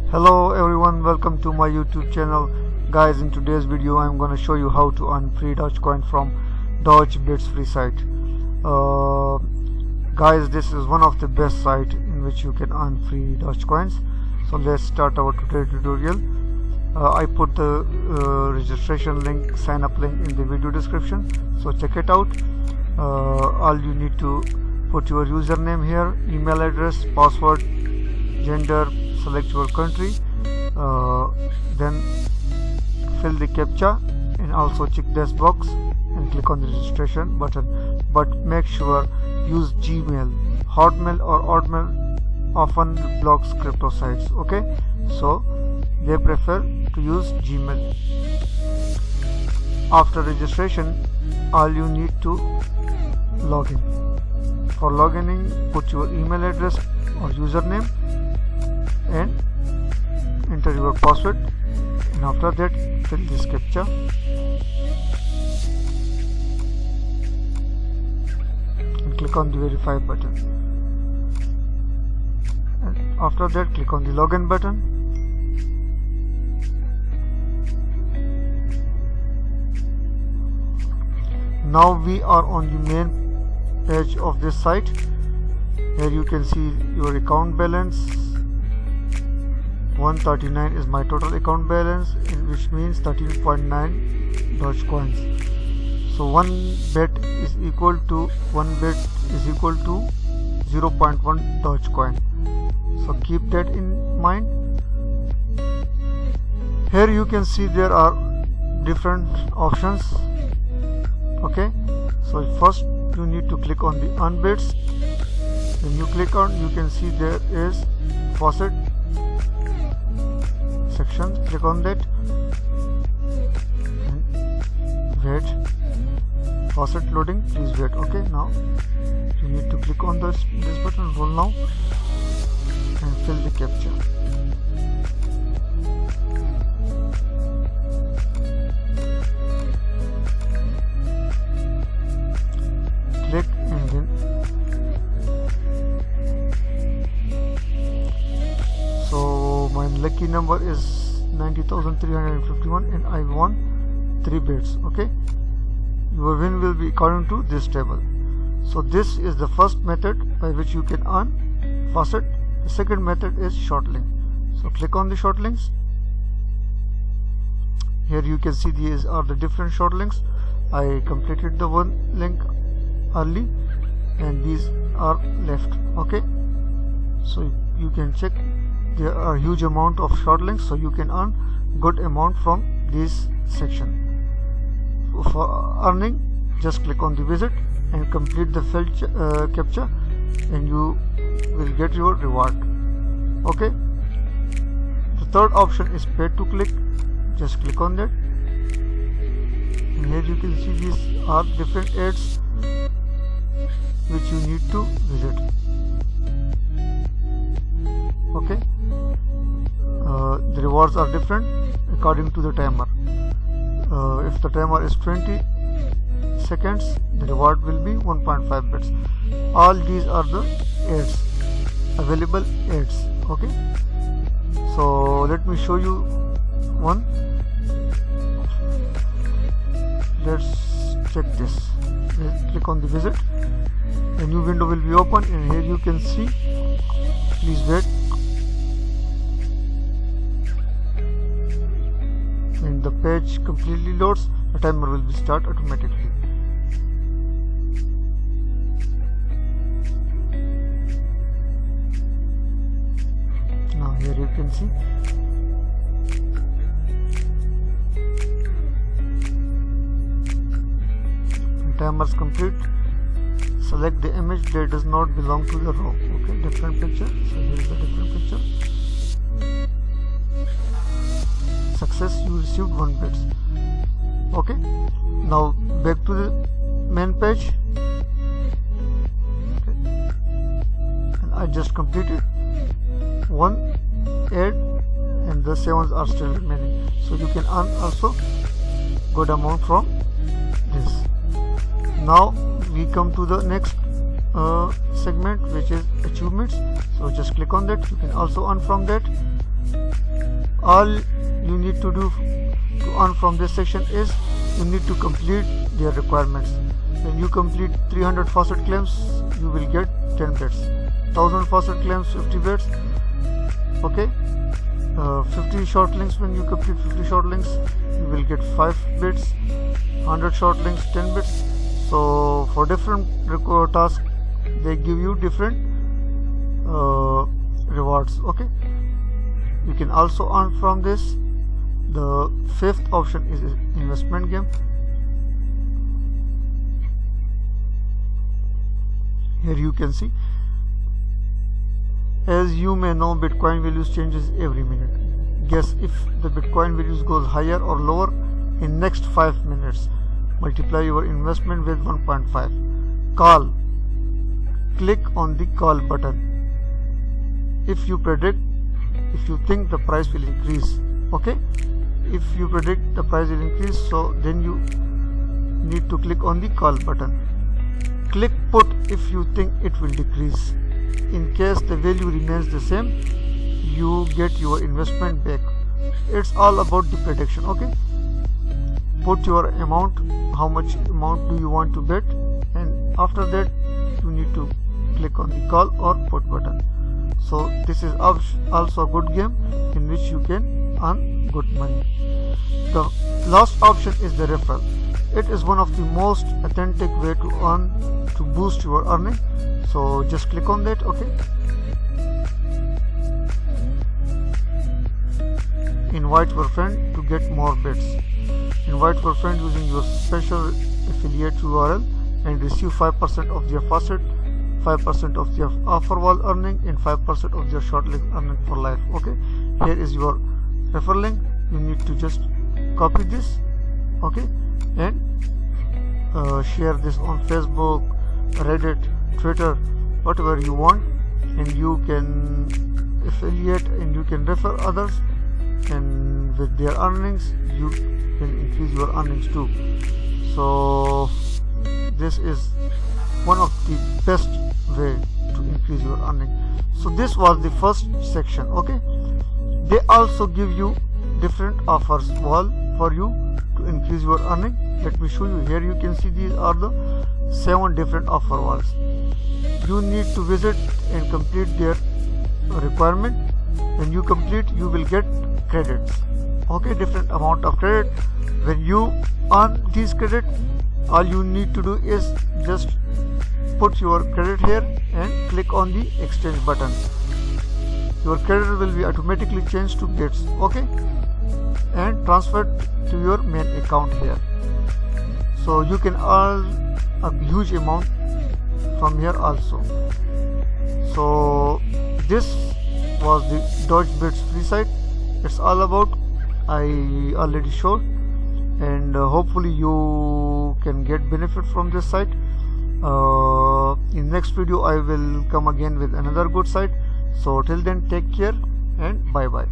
Hello everyone, welcome to my YouTube channel. Guys, in today's video I'm going to show you how to earn free Dogecoin from Dogebits free site. Guys, this is one of the best sites in which you can earn free Dogecoins. So let's start our tutorial. I put the registration link, sign up link in the video description, so check it out. All you need to put your username here, email address, password, gender, select your country, then fill the captcha and also check this box and click on the registration button. But make sure use Gmail. Hotmail or Hotmail often blocks crypto sites, okay? So they prefer to use Gmail. After registration, all you need to log in. For logging in, put your email address or username and enter your password, and after that fill this captcha and click on the verify button, and after that click on the login button. Now we are on the main page of this site. Here you can see your account balance. 139 is my total account balance, which means 13.9 Dogecoins. So one bet is equal to 0.1 Dogecoin. So keep that in mind. Here you can see there are different options. Okay, so first you need to click on the earn bits. When you click on, you can see there is faucet section. Click on that and wait. Faucet loading, please wait. Okay, now you need to click on this button, roll now, and fill the captcha. Click and then so my lucky number is 90,351 and I won 3 bits. Okay, your win will be according to this table. So this is the first method by which you can earn faucet. The second method is short link. So click on the short links. Here you can see these are the different short links. I completed the one link early and these are left. Okay, so you can check. There are a huge amount of short links, so you can earn good amount from this section. For earning, just click on the visit and complete the filled captcha and you will get your reward. Okay, the third option is pay to click. Just click on that and here you can see these are different ads which you need to visit. Okay, the rewards are different according to the timer. If the timer is 20 seconds, the reward will be 1.5 bits. All these are the ads, available ads. Okay, so let me show you one. Let's check this. Click on the visit. A new window will be open and here you can see, please wait. When the page completely loads, the timer will be start automatically. Now here you can see when timers complete, select the image that does not belong to the row. Okay, different picture. So here is a different picture. Success, you received 1 bits. Okay, now back to the main page. Okay. And I just completed one ad and the 7s are still remaining, so you can earn also good amount from this. Now we come to the next segment, which is achievements. So just click on that. You can also earn from that. All you need to do to earn from this section is you need to complete their requirements. When you complete 300 faucet claims, you will get 10 bits. 1000 faucet claims, 50 bits. Okay, 50 short links. When you complete 50 short links, you will get 5 bits. 100 short links, 10 bits. So for different tasks, they give you different rewards. Okay, you can also earn from this. The fifth option is investment game. Here you can see, as you may know, Bitcoin values changes every minute. Guess if the Bitcoin values goes higher or lower in next 5 minutes. Multiply your investment with 1.5. Call. Click on the call button. If you think the price will increase. Okay, if you predict the price will increase, so then you need to click on the call button. Click put if you think it will decrease. In case the value remains the same, you get your investment back. It's all about the prediction. Okay, put your amount, how much amount do you want to bet, and after that you need to click on the call or put button. So this is also a good game in which you can earn good money. The last option is the referral. It is one of the most authentic way to earn, to boost your earning. So just click on that. Okay, invite your friend to get more bits. Invite your friend using your special affiliate URL and receive 5% of their faucet, 5% of their offer wall earning, and 5% of their short link earning for life. Okay, here is your referral link. You need to just copy this. Okay, and share this on Facebook, Reddit, Twitter, whatever you want, and you can affiliate and you can refer others, and with their earnings you can increase your earnings too. So this is one of the best way to increase your earning. So this was the first section. Okay, they also give you different offers wall for you to increase your earning. Let me show you. Here you can see these are the 7 different offer walls. You need to visit and complete their requirement. When you complete, you will get credits. Okay, different amount of credit. When you earn these credit, all you need to do is just put your credit here and click on the exchange button. Your credit will be automatically changed to bits. Okay, and transferred to your main account here. So you can earn a huge amount from here also. So this was the Dodgebits free site. It's all about, I already showed, and hopefully you can get benefit from this site. In next video I will come again with another good site. So till then, take care and bye bye.